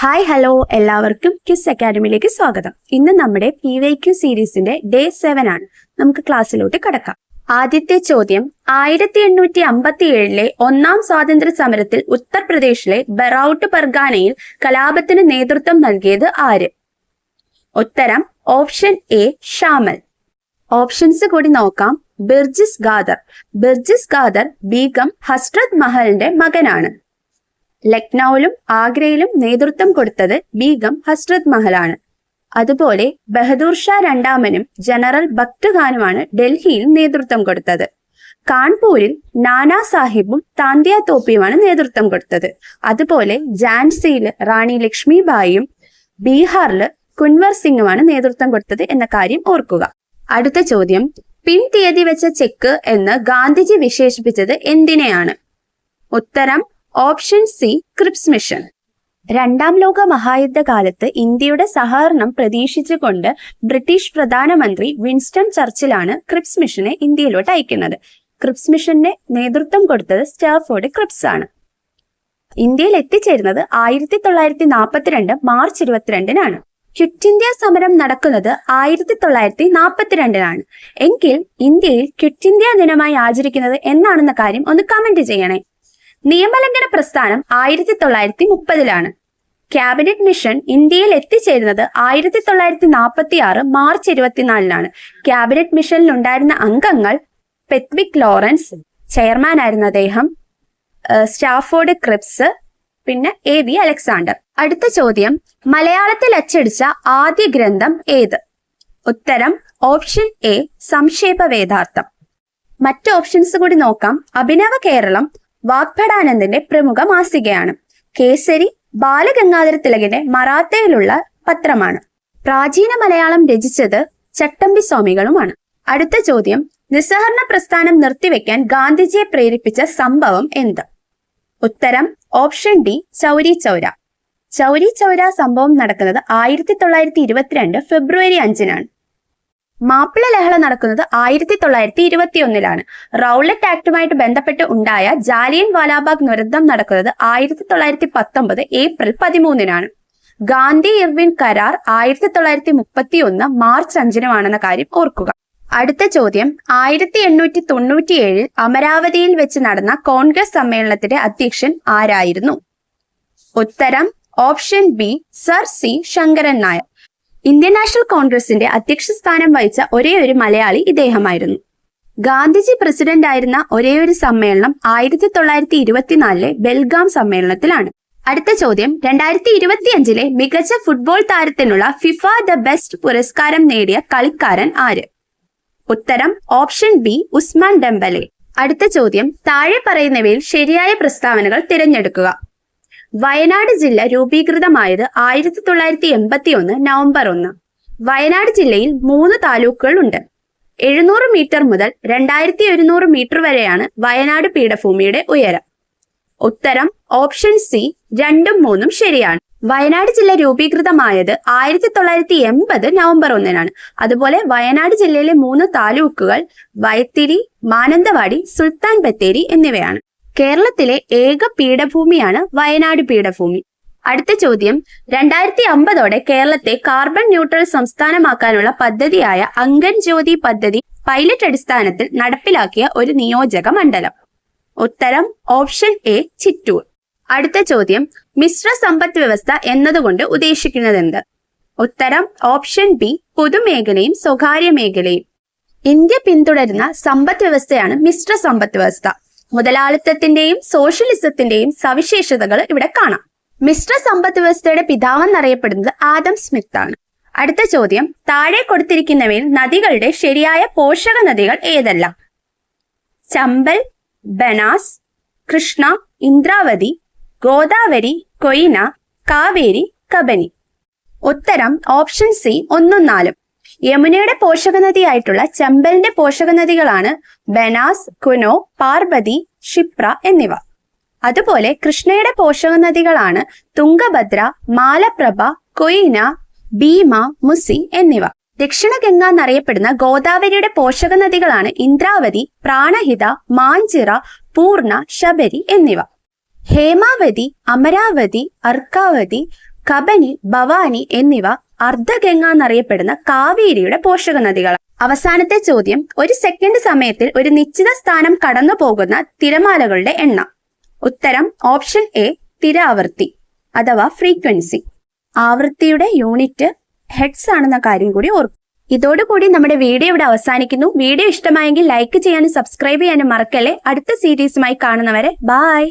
Hi hello എല്ലാവർക്കും quiz അക്കാഡമിയിലേക്ക് സ്വാഗതം. ഇന്ന് നമ്മുടെ PYQ സീരീസിന്റെ ഡേ 7 ആണ്. നമുക്ക് ക്ലാസ്സിലോട്ട് കടക്കാം. ആദ്യത്തെ ചോദ്യം, 1857 ഒന്നാം സ്വാതന്ത്ര്യ സമരത്തിൽ ഉത്തർപ്രദേശിലെ ബറൌട്ട് പർഗാനയിൽ കലാപത്തിന് നേതൃത്വം നൽകിയത് ആര്? ഉത്തരം ഓപ്ഷൻ എ ഷാമൽ. ഓപ്ഷൻസ് കൂടി നോക്കാം. ബിർജിസ് ഖാദർ. ബിർജിസ് ഖാദർ ബീഗം ഹസ്രത് മഹലിന്റെ മകനാണ്. ലക്നൌവിലും ആഗ്രയിലും നേതൃത്വം കൊടുത്തത് ബീഗം ഹസ്രത് മഹലാണ്. അതുപോലെ ബഹദൂർ ഷാ രണ്ടാമനും ജനറൽ ബക്ട് ഖാനുമാണ് ഡൽഹിയിൽ നേതൃത്വം കൊടുത്തത്. കാൺപൂരിൽ നാനാ സാഹിബും താന്തിയ തോപ്പിയുമാണ് നേതൃത്വം കൊടുത്തത്. അതുപോലെ ഝാൻസിയിൽ റാണി ലക്ഷ്മിബായിയും ബീഹാറിൽ കുൻവർ സിംഗുമാണ് നേതൃത്വം കൊടുത്തത് എന്ന കാര്യം ഓർക്കുക. അടുത്ത ചോദ്യം, പിൻ തീയതി വെച്ച ചെക്ക് എന്ന് ഗാന്ധിജി വിശേഷിപ്പിച്ചത് എന്തിനെയാണ്? ഉത്തരം ഓപ്ഷൻ സി ക്രിപ്സ് മിഷൻ. രണ്ടാം ലോക മഹായുദ്ധകാലത്ത് ഇന്ത്യയുടെ സഹകരണം പ്രതീക്ഷിച്ചുകൊണ്ട് ബ്രിട്ടീഷ് പ്രധാനമന്ത്രി വിൻസ്റ്റൺ ചർച്ചിലാണ് ക്രിപ്സ് മിഷനെ ഇന്ത്യയിലോട്ട് അയക്കുന്നത്. ക്രിപ്സ് മിഷന്റെ നേതൃത്വം കൊടുത്തത് സ്റ്റാഫോർഡ് ക്രിപ്സ് ആണ്. ഇന്ത്യയിൽ എത്തിച്ചേരുന്നത് 1942 മാർച്ച് 22-നാണ്. ക്വിറ്റ് ഇന്ത്യ സമരം നടക്കുന്നത് 1942-നാണ്. എങ്കിൽ ഇന്ത്യയിൽ ക്വിറ്റ് ഇന്ത്യ ദിനമായി ആചരിക്കുന്നത് എന്നാണെന്ന കാര്യം ഒന്ന് കമന്റ് ചെയ്യണേ. നിയമലംഘന പ്രസ്ഥാനം 1930-ലാണ്. ക്യാബിനറ്റ് മിഷൻ ഇന്ത്യയിൽ എത്തിച്ചേരുന്നത് 1946 മാർച്ച് 24-നാണ്. ക്യാബിനറ്റ് മിഷനിൽ ഉണ്ടായിരുന്ന അംഗങ്ങൾ പെത്വിക് ലോറൻസ്, ചെയർമാൻ ആയിരുന്ന അദ്ദേഹം, സ്റ്റാഫോർഡ് ക്രിപ്സ്, പിന്നെ AV അലക്സാണ്ടർ. അടുത്ത ചോദ്യം, മലയാളത്തിൽ അച്ചടിച്ച ആദ്യ ഗ്രന്ഥം ഏത്? ഉത്തരം ഓപ്ഷൻ എ സംക്ഷേപ വേദാർത്ഥം. മറ്റ് ഓപ്ഷൻസ് കൂടി നോക്കാം. അഭിനവ കേരളം വാഗ്ഭടാനന്ദന്റെ പ്രമുഖ മാസികയാണ്. കേസരി ബാലഗംഗാധര തിലകന്റെ മറാത്തയിലുള്ള പത്രമാണ്. പ്രാചീന മലയാളം രചിച്ചത് ചട്ടമ്പി സ്വാമികളുമാണ്. അടുത്ത ചോദ്യം, നിസ്സഹകരണ പ്രസ്ഥാനം നിർത്തിവെക്കാൻ ഗാന്ധിജിയെ പ്രേരിപ്പിച്ച സംഭവം എന്ത്? ഉത്തരം ഓപ്ഷൻ ഡി ചൗരി ചൗര. ചൗരി ചൗര സംഭവം നടക്കുന്നത് 1922 ഫെബ്രുവരി 5-നാണ്. മാപ്പിള ലഹള നടക്കുന്നത് 1921-ലാണ്. റൗലറ്റ് ആക്ടുമായിട്ട് ബന്ധപ്പെട്ട് ഉണ്ടായ ജാലിയൻ വാലാബാഗ് ദുരന്തം നടക്കുന്നത് 1919 ഏപ്രിൽ 13-നാണ്. ഗാന്ധി ഇർവിൻ കരാർ 1931 മാർച്ച് 5-നാണെന്ന കാര്യം ഓർക്കുക. അടുത്ത ചോദ്യം, 1897 അമരാവതിയിൽ വെച്ച് നടന്ന കോൺഗ്രസ് സമ്മേളനത്തിന്റെ അധ്യക്ഷൻ ആരായിരുന്നു? ഉത്തരം option B sir C Sankaran Nair. Indian national കോൺഗ്രസിന്റെ അധ്യക്ഷ സ്ഥാനം വഹിച്ച ഒരേ ഒരു മലയാളി ഇദ്ദേഹമായിരുന്നു. ഗാന്ധിജി പ്രസിഡന്റ് ആയിരുന്ന ഒരേ ഒരു സമ്മേളനം 1924 ബെൽഗാം സമ്മേളനത്തിലാണ്. അടുത്ത ചോദ്യം, 2025 മികച്ച ഫുട്ബോൾ താരത്തിനുള്ള ഫിഫ ദ ബെസ്റ്റ് പുരസ്കാരം നേടിയ കളിക്കാരൻ ആര്? ഉത്തരം ഓപ്ഷൻ ബി ഉസ്മാൻ ഡെംബലെ. അടുത്ത ചോദ്യം, താഴെ പറയുന്നവയിൽ ശരിയായ പ്രസ്താവനകൾ തിരഞ്ഞെടുക്കുക. വയനാട് ജില്ല രൂപീകൃതമായത് 1981 നവംബർ 1. വയനാട് ജില്ലയിൽ 3 താലൂക്കുകൾ ഉണ്ട്. 700 മീറ്റർ മുതൽ 2100 മീറ്റർ വരെയാണ് വയനാട് പീഠഭൂമിയുടെ ഉയരം. ഉത്തരം ഓപ്ഷൻ സി 2ഉം 3ഉം ശരിയാണ്. വയനാട് ജില്ല രൂപീകൃതമായത് 1980 നവംബർ 1-നാണ്. അതുപോലെ വയനാട് ജില്ലയിലെ 3 താലൂക്കുകൾ വൈത്തിരി, മാനന്തവാടി, സുൽത്താൻ ബത്തേരി എന്നിവയാണ്. കേരളത്തിലെ ഏക പീഠഭൂമിയാണ് വയനാട് പീഠഭൂമി. അടുത്ത ചോദ്യം, 2050 കേരളത്തെ കാർബൺ ന്യൂട്രൽ സംസ്ഥാനമാക്കാനുള്ള പദ്ധതിയായ അങ്കൻ ജ്യോതി പദ്ധതി പൈലറ്റ് അടിസ്ഥാനത്തിൽ നടപ്പിലാക്കിയ ഒരു നിയോജക മണ്ഡലം. ഉത്തരം ഓപ്ഷൻ എ ചിറ്റൂർ. അടുത്ത ചോദ്യം, മിശ്ര സമ്പദ് വ്യവസ്ഥ എന്നതുകൊണ്ട് ഉദ്ദേശിക്കുന്നതെന്ത്? ഉത്തരം ഓപ്ഷൻ ബി പൊതുമേഖലയും സ്വകാര്യ മേഖലയും. ഇന്ത്യ പിന്തുടരുന്ന സമ്പദ് വ്യവസ്ഥയാണ് മിശ്ര സമ്പദ് വ്യവസ്ഥ. മുതലാളിത്തത്തിന്റെയും സോഷ്യലിസത്തിന്റെയും സവിശേഷതകൾ ഇവിടെ കാണാം. മിശ്ര സമ്പദ് വ്യവസ്ഥയുടെ പിതാവെന്നറിയപ്പെടുന്നത് ആദം സ്മിത്ത് ആണ്. അടുത്ത ചോദ്യം, താഴെ കൊടുത്തിരിക്കുന്നവയിൽ നദികളുടെ ശരിയായ പോഷക നദികൾ ഏതെല്ലാം? ചമ്പൽ, ബനാസ്, കൃഷ്ണ, ഇന്ദ്രാവതി, ഗോദാവരി, കൊയ്ന, കാവേരി, കബനി. ഉത്തരം ഓപ്ഷൻ സി 1ഉം 4ഉം. യമുനയുടെ പോഷകനദിയായിട്ടുള്ള ചമ്പലിന്റെ പോഷകനദികളാണ് ബനാസ്, കുനോ, പാർവതി, ക്ഷിപ്ര എന്നിവ. അതുപോലെ കൃഷ്ണയുടെ പോഷകനദികളാണ് തുംഗഭദ്ര, മാലപ്രഭ, കൊയ്ന, ഭീമ, മുസി എന്നിവ. ദക്ഷിണ ഗംഗ എന്നറിയപ്പെടുന്ന ഗോദാവരിയുടെ പോഷകനദികളാണ് ഇന്ദ്രാവതി, പ്രാണഹിത, മാഞ്ചിറ, പൂർണ, ശബരി എന്നിവ. ഹേമാവതി, അമരാവതി, അർക്കാവതി, കബനി, ഭവാനി എന്നിവ അർദ്ധഗംഗ എന്നറിയപ്പെടുന്ന കാവേരിയുടെ പോഷക നദികളാണ്. അവസാനത്തെ ചോദ്യം, ഒരു സെക്കൻഡ് സമയത്തിൽ ഒരു നിശ്ചിത സ്ഥാനം കടന്നു പോകുന്ന തിരമാലകളുടെ എണ്ണം. ഉത്തരം ഓപ്ഷൻ എ, തിരാവർത്തി അഥവാ ഫ്രീക്വൻസി. ആവൃത്തിയുടെ യൂണിറ്റ് ഹെഡ്സ് ആണെന്ന കാര്യം കൂടി ഓർക്കും. ഇതോടുകൂടി നമ്മുടെ വീഡിയോ ഇവിടെ അവസാനിക്കുന്നു. വീഡിയോ ഇഷ്ടമായെങ്കിൽ ലൈക്ക് ചെയ്യാനും സബ്സ്ക്രൈബ് ചെയ്യാനും മറക്കല്ലേ. അടുത്ത സീരീസുമായി കാണുന്നവരെ ബൈ.